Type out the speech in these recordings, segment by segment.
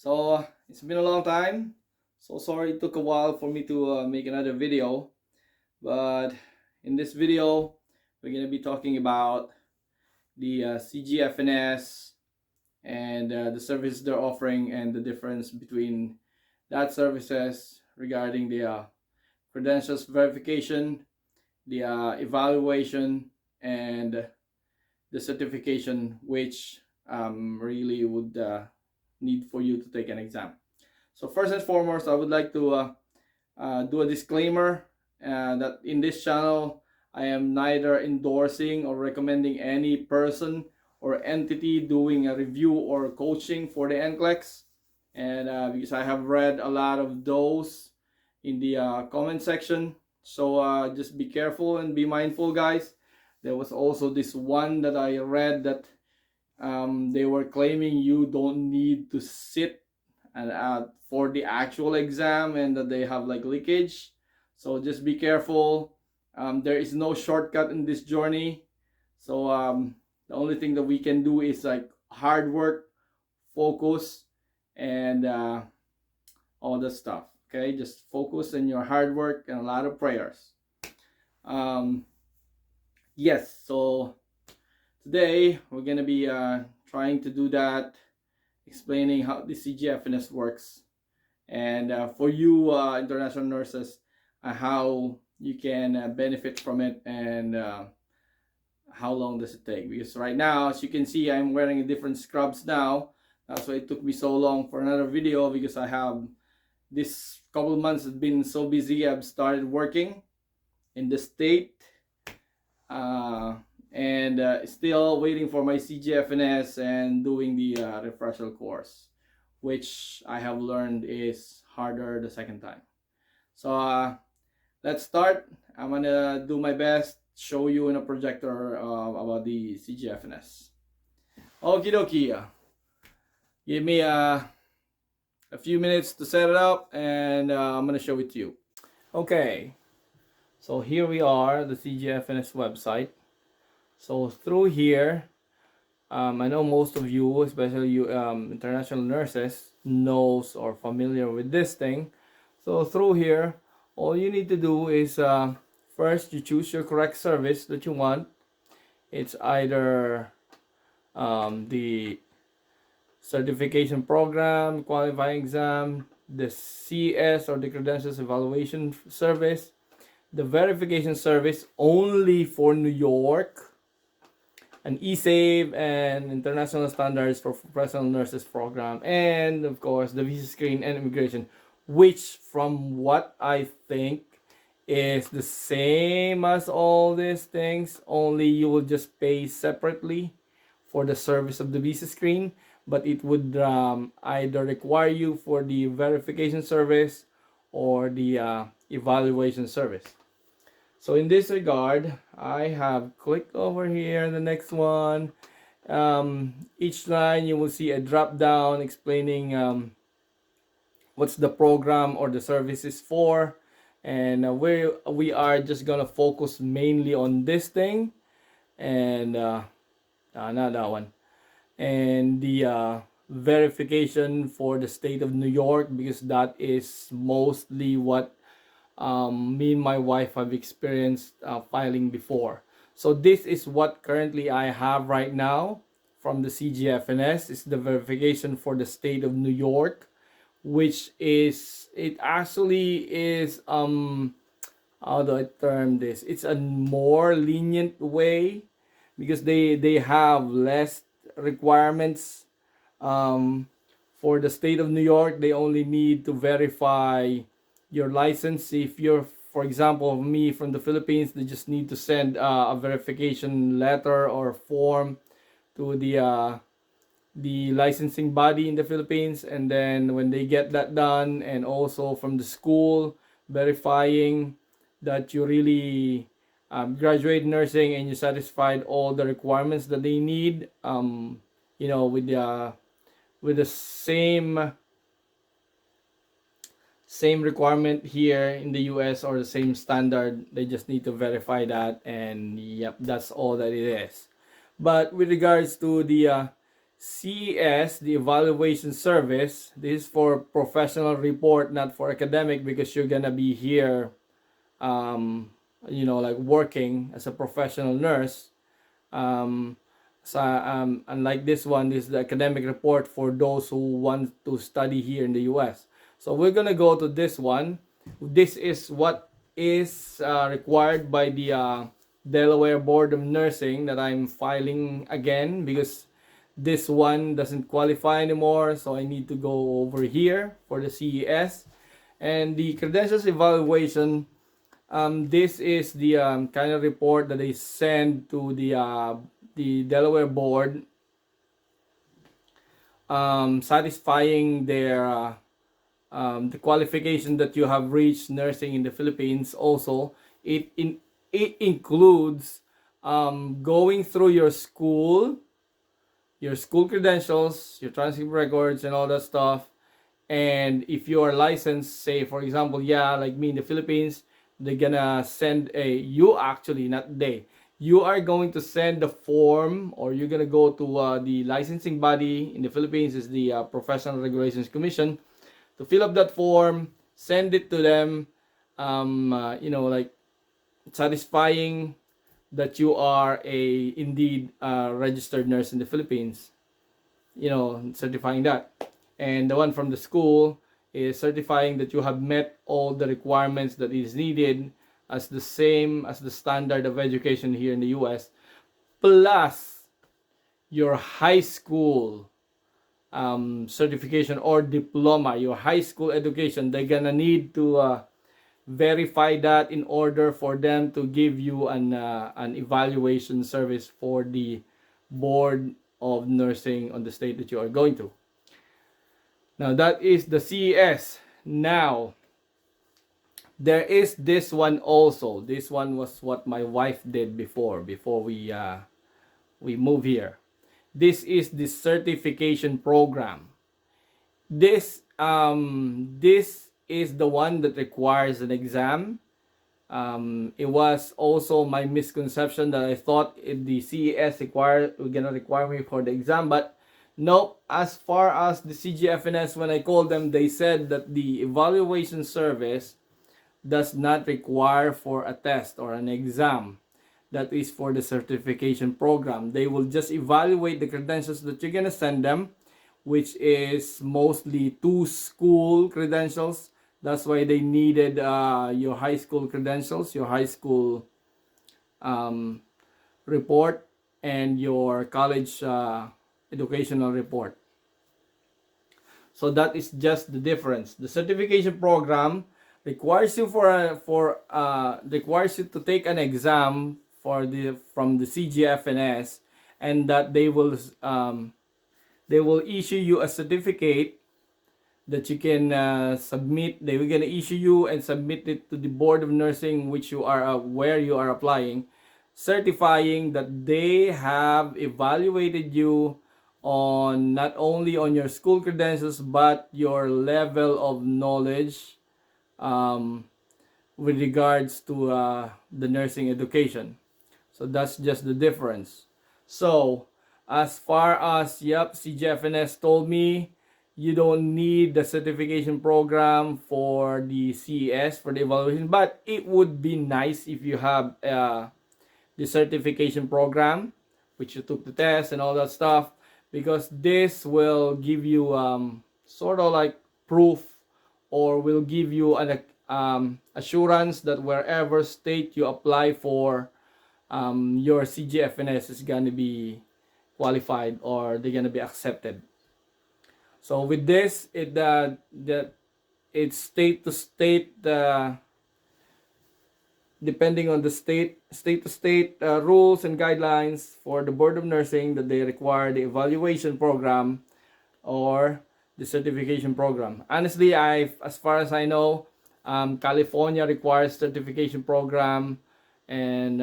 So it's been a long time. So sorry it took a while for me to make another video. But in this video, we're going to be talking about the CGFNS and the services they're offering and the difference between that services regarding the credentials verification, the evaluation, and the certification, which really would need for you to take an exam. So first and foremost, I would like to do a disclaimer that in this channel, I am neither endorsing or recommending any person or entity doing a review or coaching for the NCLEX. And because I have read a lot of those in the comment section. So just be careful and be mindful, guys. There was also this one that I read that they were claiming you don't need to sit and for the actual exam and that they have like leakage. So just be careful. There is no shortcut in this journey. So the only thing that we can do is like hard work, focus, and all the stuff. Okay, just focus on your hard work and a lot of prayers. Yes, so today we're gonna be trying to do that, explaining how the CGFNS works, and for you international nurses, how you can benefit from it, and how long does it take. Because right now, as you can see, I'm wearing different scrubs now. That's why it took me so long for another video, because I have this couple of months have been so busy. I've started working in the state and still waiting for my CGFNS and doing the refresher course, which I have learned is harder the second time. So let's start. I'm gonna do my best, show you in a projector about the CGFNS. Okie dokie. Give me a few minutes to set it up, and I'm gonna show it to you. Okay, so here we are, the CGFNS website. So through here, I know most of you, especially you international nurses, knows or familiar with this thing. So through here, all you need to do is first you choose your correct service that you want. It's either the certification program, qualifying exam, the CS or the credentials evaluation service, the verification service only for New York, an eSave and international standards for professional nurses program, and of course the visa screen and immigration, which from what I think is the same as all these things, only you will just pay separately for the service of the visa screen, but it would either require you for the verification service or the evaluation service. So in this regard, I have clicked over here, the next one. Each line you will see a drop down explaining what's the program or the service is for, and we are just gonna focus mainly on this thing, and not that one, and the verification for the state of New York, because that is mostly what me and my wife have experienced filing before. So this is what currently I have right now from the CGFNS. It's the verification for the state of New York, which is, it actually is how do I term this? It's a more lenient way, because they have less requirements. For the state of New York, they only need to verify your license. If you're, for example, me from the Philippines, they just need to send a verification letter or form to the licensing body in the Philippines, and then when they get that done, and also from the school verifying that you really graduate nursing and you satisfied all the requirements that they need, you know, with the same requirement here in the US, or the same standard. They just need to verify that, and yep, that's all that it is. But with regards to the CES, the evaluation service. This is for professional report, not for academic, because you're gonna be here, like working as a professional nurse. Unlike this one, this is the academic report for those who want to study here in the US. So we're gonna go to this one. This is what is required by the Delaware Board of Nursing that I'm filing again, because this one doesn't qualify anymore. So I need to go over here for the CES and the credentials evaluation. This is the kind of report that they send to the Delaware board, satisfying their the qualification that you have reached nursing in the Philippines. Also, it includes going through your school credentials, your transcript records, and all that stuff. And if you are licensed, say for example, like me in the Philippines, they're gonna send you are going to send the form, or you're gonna go to the licensing body in the Philippines, is the Professional Regulations Commission, to fill up that form, send it to them, like satisfying that you are indeed registered nurse in the Philippines, certifying that. And the one from the school is certifying that you have met all the requirements that is needed as the same as the standard of education here in the US, plus your high school certification or diploma, your high school education. They're gonna need to verify that in order for them to give you an evaluation service for the Board of Nursing on the state that you are going to. Now that is the CES. Now there is this one also. This one was what my wife did before we move here. This is the certification program. This is the one that requires an exam. It was also my misconception that I thought the CES gonna require me for the exam, but nope. As far as the CGFNS, when I called them, they said that the evaluation service does not require for a test or an exam. That is for the certification program. They will just evaluate the credentials that you're gonna send them, which is mostly 2 school credentials. That's why they needed your high school credentials, your high school report, and your college educational report. So that is just the difference. The certification program requires you requires you to take an exam from the CGFNS, and that they will issue you a certificate that you can submit. They will gonna issue you and submit it to the Board of Nursing, which you are where you are applying, certifying that they have evaluated you on not only on your school credentials but your level of knowledge with regards to the nursing education. So that's just the difference. So as far as CGFNS told me you don't need the certification program for the CES for the evaluation, but it would be nice if you have the certification program, which you took the test and all that stuff, because this will give you sort of like proof, or will give you an assurance that wherever state you apply for, your CGFNS is going to be qualified, or they're going to be accepted. So with this, it's state to state, depending on the state to state rules and guidelines for the Board of Nursing, that they require the evaluation program or the certification program. Honestly, as far as I know, California requires certification program, and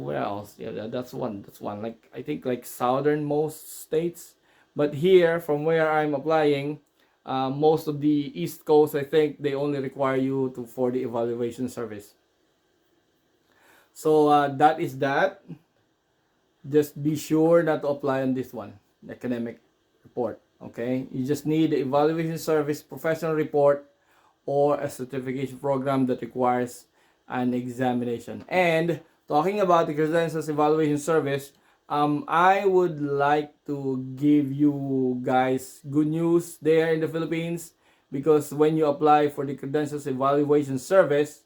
where else? Yeah, that's one. Like I think like southernmost states. But here, from where I'm applying, most of the East Coast, I think they only require you for the evaluation service. So that is that. Just be sure not to apply on this one, the academic report. Okay, you just need the evaluation service professional report or a certification program that requires an examination. And talking about the credentials evaluation service, I would like to give you guys good news there in the Philippines, because when you apply for the credentials evaluation service,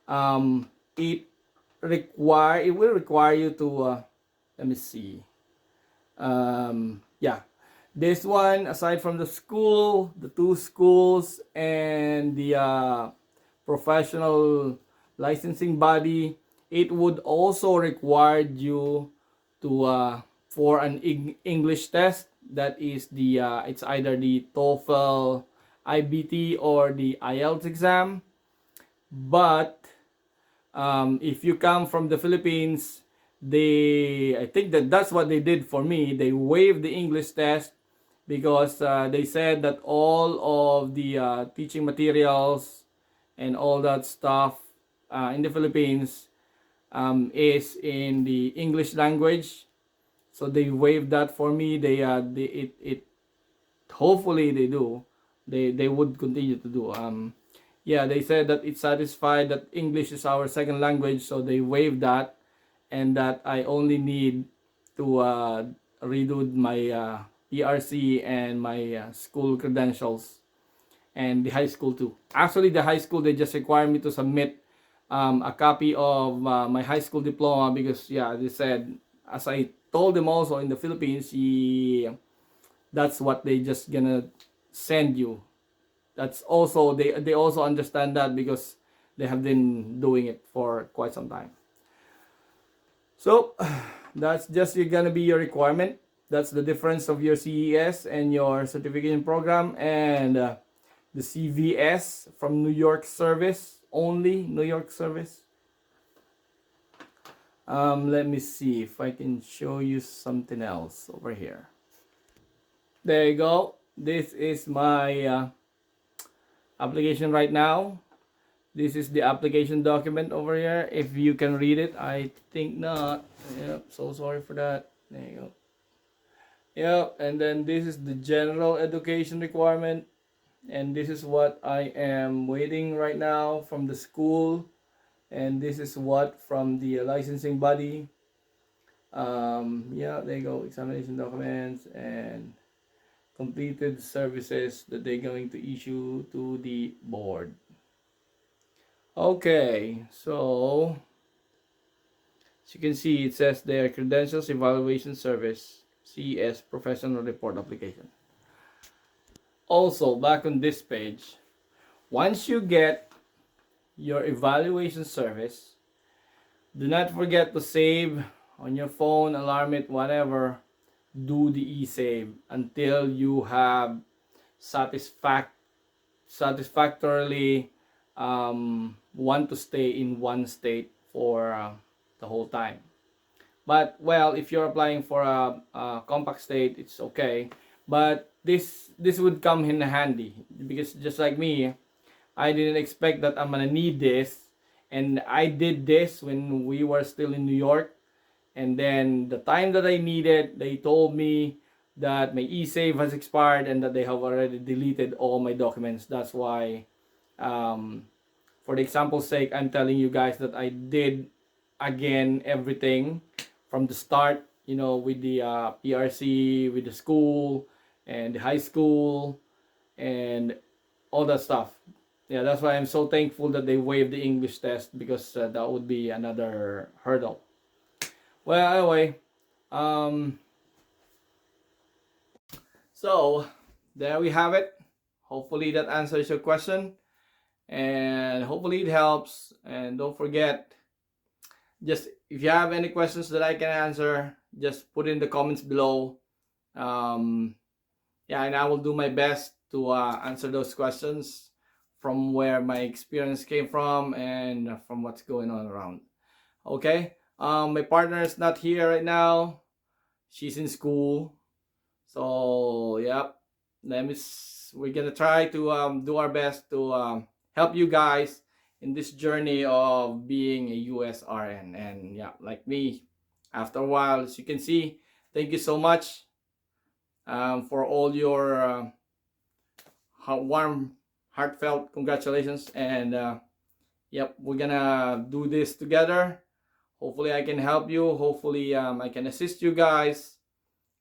um, it it will require you to let me see. Yeah, this one, aside from the school, the two schools, and the professional licensing body, it would also require you to for an English test. That is the it's either the TOEFL, IBT, or the IELTS exam. But if you come from the Philippines, I think that's what they did for me. They waived the English test because they said that all of the teaching materials and all that stuff in the Philippines is in the English language. So they waived that for me. It hopefully they do. They would continue to do. Yeah, they said that it's satisfied that English is our second language, so they waived that, and that I only need to redo my PRC and my school credentials, and the high school too. Actually, the high school, they just require me to submit a copy of my high school diploma, because yeah, they said, as I told them also in the Philippines, that's what they just gonna send you. That's also, they also understand that because they have been doing it for quite some time. So that's just gonna be your requirement. That's the difference of your CES and your certification program, and the CVS from New York service, only New York service. Let me see if I can show you something else over here. There you go. This is my application right now. This is the application document over here. If you can read it, I think not. Yep, so sorry for that. There you go. Yep, and then this is the general education requirement. And this is what I am waiting right now from the school. And this is what from the licensing body. Yeah, there you go. Examination documents and completed services that they're going to issue to the board. Okay, so as you can see, it says their credentials evaluation service, CES professional report application. Also, back on this page, once you get your evaluation service, do not forget to save on your phone, alarm it, whatever. Do the e-save until you have satisfactorily want to stay in one state for the whole time. But well, if you're applying for a compact state, it's okay. But this would come in handy, because just like me, I didn't expect that I'm gonna need this, and I did this when we were still in New York. And then the time that I needed, they told me that my e-save has expired and that they have already deleted all my documents. That's why, for the example's sake, I'm telling you guys that I did again everything from the start, with the PRC, with the school and the high school and all that stuff. Yeah, that's why I'm so thankful that they waived the English test, because that would be another hurdle. Well, anyway, so there we have it. Hopefully that answers your question, and hopefully it helps. And don't forget, just if you have any questions that I can answer, just put in the comments below. Yeah, and I will do my best to answer those questions from where my experience came from and from what's going on around. Okay. My partner is not here right now. She's in school. So, yep. We're gonna try to do our best to help you guys in this journey of being a USRN. And yeah, like me, after a while, as you can see, thank you so much. for all your warm, heartfelt congratulations. And yep, we're gonna do this together. Hopefully I can help you. Hopefully I can assist you guys.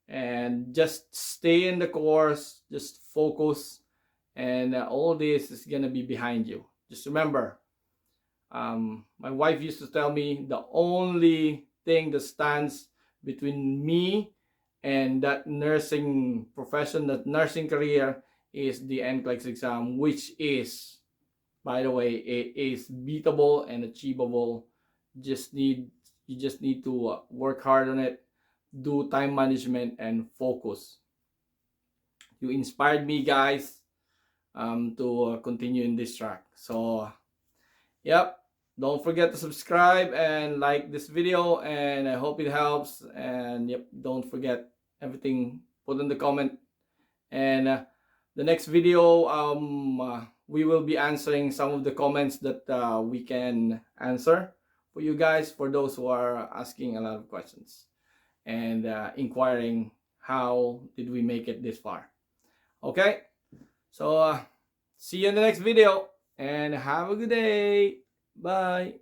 And just stay in the course, just focus, and all this is gonna be behind you. Just remember, my wife used to tell me the only thing that stands between me and that nursing profession, that nursing career, is the NCLEX exam, which is, by the way, it is beatable and achievable. You just need to work hard on it, do time management, and focus. You inspired me, guys, to continue in this track. So yep, don't forget to subscribe and like this video, and I hope it helps. And yep, don't forget everything, put in the comment. And the next video, we will be answering some of the comments that we can answer for you guys, for those who are asking a lot of questions and inquiring how did we make it this far. Okay, so see you in the next video, and have a good day. Bye.